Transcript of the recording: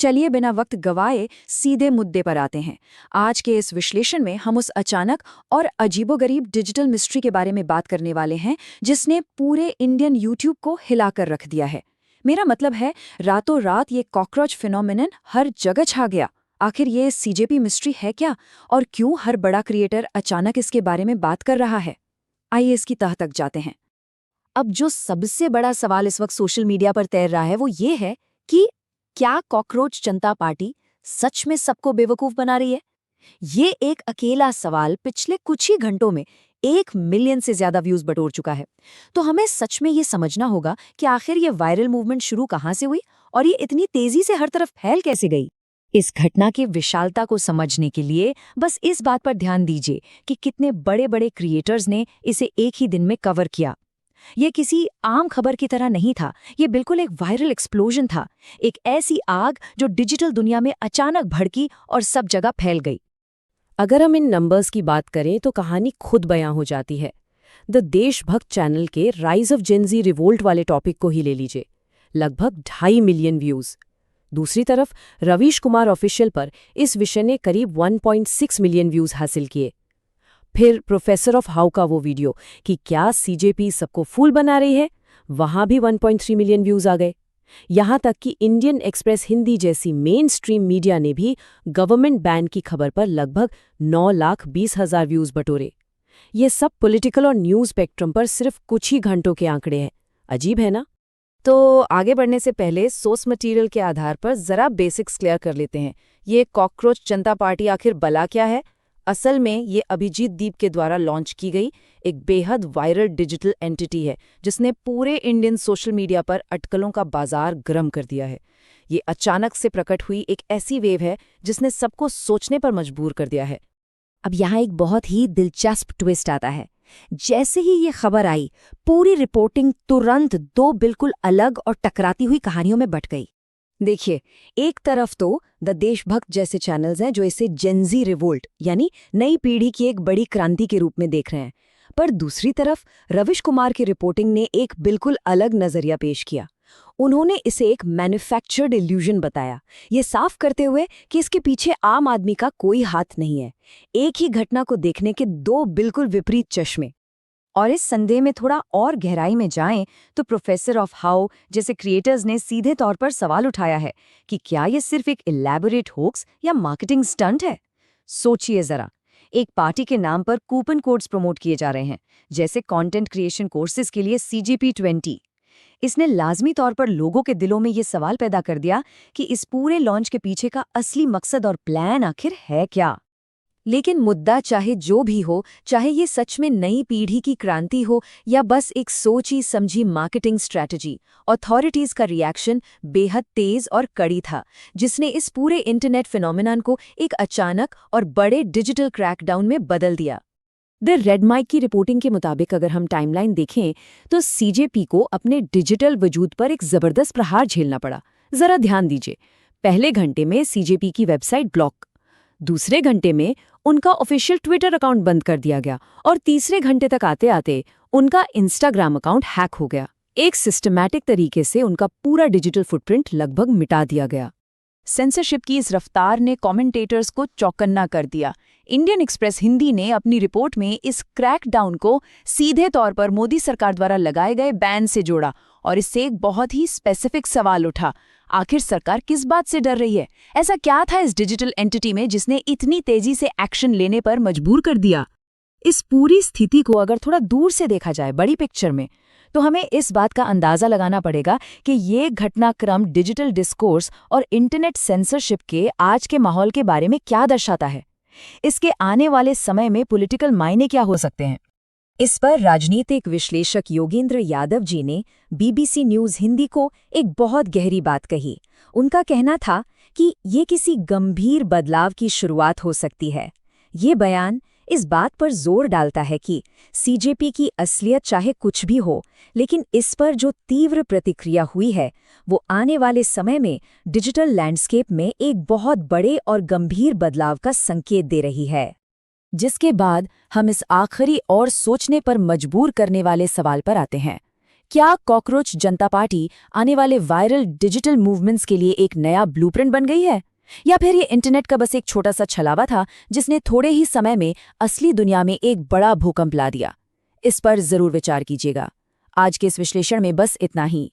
चलिए बिना वक्त गवाए सीधे मुद्दे पर आते हैं। आज के इस विश्लेषण में हम उस अचानक और अजीबोगरीब डिजिटल मिस्ट्री के बारे में बात करने वाले हैं जिसने पूरे इंडियन यूट्यूब को हिलाकर रख दिया है। मेरा मतलब है, रातों रात ये कॉकरोच फिनोमिनन हर जगह छा गया। आखिर ये सीजेपी मिस्ट्री है क्या, और क्यों हर बड़ा क्रिएटर अचानक इसके बारे में बात कर रहा है? आइए इसकी तह तक जाते हैं। अब जो सबसे बड़ा सवाल इस वक्त सोशल मीडिया पर तैर रहा है वो ये है कि क्या कॉकरोच जनता पार्टी सच में सबको बेवकूफ बना रही है? ये एक अकेला सवाल पिछले कुछ ही घंटों में 1 मिलियन से ज्यादा व्यूज बटोर चुका है। तो हमें सच में ये समझना होगा कि आखिर ये वायरल मूवमेंट शुरू कहाँ से हुई और ये इतनी तेजी से हर तरफ फैल कैसे गई। इस घटना की विशालता को समझने के लिए बस इस बात पर ध्यान दीजिए कि कितने बड़े बड़े क्रिएटर्स ने इसे एक ही दिन में कवर किया। ये किसी आम खबर की तरह नहीं था, ये बिल्कुल एक वायरल एक्सप्लोजन था, एक ऐसी आग जो डिजिटल दुनिया में अचानक भड़की और सब जगह फैल गई। अगर हम इन नंबर्स की बात करें तो कहानी खुद बयां हो जाती है। द देशभक्त चैनल के राइज ऑफ जेनजी रिवोल्ट वाले टॉपिक को ही ले लीजिए, लगभग 2.5 मिलियन व्यूज। दूसरी तरफ रवीश कुमार ऑफिशियल पर इस विषय ने करीब 1.6 मिलियन व्यूज हासिल किए। फिर प्रोफेसर ऑफ हाउ का वो वीडियो कि क्या सीजेपी सबको फूल बना रही है, वहां भी 1.3 मिलियन व्यूज आ गए। यहां तक कि इंडियन एक्सप्रेस हिंदी जैसी मेन स्ट्रीम मीडिया ने भी गवर्नमेंट बैन की खबर पर लगभग 9,20,000 व्यूज बटोरे। ये सब पॉलिटिकल और न्यूज स्पेक्ट्रम पर सिर्फ कुछ ही घंटों के आंकड़े हैं। अजीब है ना? तो आगे बढ़ने से पहले सोर्स मटेरियल के आधार पर जरा बेसिक्स क्लियर कर लेते हैं। ये कॉकरोच जनता पार्टी आखिर बला क्या है? असल में ये अभिजीत दीप के द्वारा लॉन्च की गई एक बेहद वायरल डिजिटल एंटिटी है जिसने पूरे इंडियन सोशल मीडिया पर अटकलों का बाजार गर्म कर दिया है। ये अचानक से प्रकट हुई एक ऐसी वेव है जिसने सबको सोचने पर मजबूर कर दिया है। अब यहाँ एक बहुत ही दिलचस्प ट्विस्ट आता है। जैसे ही ये खबर आई, पूरी रिपोर्टिंग तुरंत 2 बिल्कुल अलग और टकराती हुई कहानियों में बट गई। देखिए, एक तरफ तो द देशभक्त जैसे चैनल्स हैं जो इसे जेनजी रिवोल्ट यानी नई पीढ़ी की एक बड़ी क्रांति के रूप में देख रहे हैं, पर दूसरी तरफ रवीश कुमार की रिपोर्टिंग ने एक बिल्कुल अलग नजरिया पेश किया। उन्होंने इसे एक मैन्युफैक्चर्ड इल्यूजन बताया, ये साफ करते हुए कि इसके पीछे आम आदमी का कोई हाथ नहीं है। एक ही घटना को देखने के 2 बिल्कुल विपरीत चश्मे। और इस संदेह में थोड़ा और गहराई में जाएं तो प्रोफेसर ऑफ हाउ जैसे क्रिएटर्स ने सीधे तौर पर सवाल उठाया है कि क्या ये सिर्फ एक इलैबोरेट होक्स या मार्केटिंग स्टंट है। सोचिए जरा, एक पार्टी के नाम पर कूपन कोड्स प्रमोट किए जा रहे हैं, जैसे कंटेंट क्रिएशन कोर्सेज के लिए CGP20। इसने लाजमी तौर पर लोगों के दिलों में ये सवाल पैदा कर दिया कि इस पूरे लॉन्च के पीछे का असली मकसद और प्लान आखिर है क्या। लेकिन मुद्दा चाहे जो भी हो, चाहे ये सच में नई पीढ़ी की क्रांति हो या बस एक सोची समझी मार्केटिंग स्ट्रैटेजी, अथॉरिटीज का रिएक्शन बेहद तेज और कड़ी था, जिसने इस पूरे इंटरनेट फिनोमिनन को एक अचानक और बड़े डिजिटल क्रैकडाउन में बदल दिया। द रेड माइक की रिपोर्टिंग के मुताबिक अगर हम टाइमलाइन देखें तो सीजेपी को अपने डिजिटल वजूद पर एक जबरदस्त प्रहार झेलना पड़ा। जरा ध्यान दीजिए, पहले घंटे में सीजेपी की वेबसाइट ब्लॉक, दूसरे घंटे में उनका ऑफिशियल ट्विटर अकाउंट बंद कर दिया गया और तीसरे घंटे तक आते आते उनका इंस्टाग्राम अकाउंट हैक हो गया। एक सिस्टमैटिक तरीके से उनका पूरा डिजिटल फुटप्रिंट लगभग मिटा दिया गया। सेंसरशिप की इस रफ्तार ने कमेंटेटर्स को चौकन्ना कर दिया। इंडियन एक्सप्रेस हिंदी ने अपनी रिपोर्ट में इस क्रैकडाउन को सीधे तौर पर मोदी सरकार द्वारा लगाए गए बैन से जोड़ा और इससे एक बहुत ही स्पेसिफिक सवाल उठा, आखिर सरकार किस बात से डर रही है? ऐसा क्या था इस डिजिटल एंटिटी में जिसने इतनी तेजी से एक्शन लेने पर मजबूर कर दिया? इस पूरी स्थिति को अगर थोड़ा दूर से देखा जाए, बड़ी पिक्चर में, तो हमें इस बात का अंदाजा लगाना पड़ेगा कि ये घटनाक्रम डिजिटल डिस्कोर्स और इंटरनेट सेंसरशिप के आज के माहौल के बारे में क्या दर्शाता है। इसके आने वाले समय में पॉलिटिकल मायने क्या हो सकते हैं। इस पर राजनीतिक विश्लेषक योगेंद्र यादव जी ने BBC न्यूज़ हिंदी को एक बहुत गहरी बात कही। उनका कहना था कि ये किसी गंभीर बदलाव की शुरुआत हो सकती है। ये बयान इस बात पर जोर डालता है कि सीजेपी की असलियत चाहे कुछ भी हो, लेकिन इस पर जो तीव्र प्रतिक्रिया हुई है वो आने वाले समय में डिजिटल लैंडस्केप में एक बहुत बड़े और गंभीर बदलाव का संकेत दे रही है। जिसके बाद हम इस आखिरी और सोचने पर मजबूर करने वाले सवाल पर आते हैं, क्या कॉकरोच जनता पार्टी आने वाले वायरल डिजिटल मूवमेंट्स के लिए एक नया ब्लूप्रिंट बन गई है, या फिर ये इंटरनेट का बस एक छोटा सा छलावा था जिसने थोड़े ही समय में असली दुनिया में एक बड़ा भूकंप ला दिया? इस पर जरूर विचार कीजिएगा। आज के इस विश्लेषण में बस इतना ही।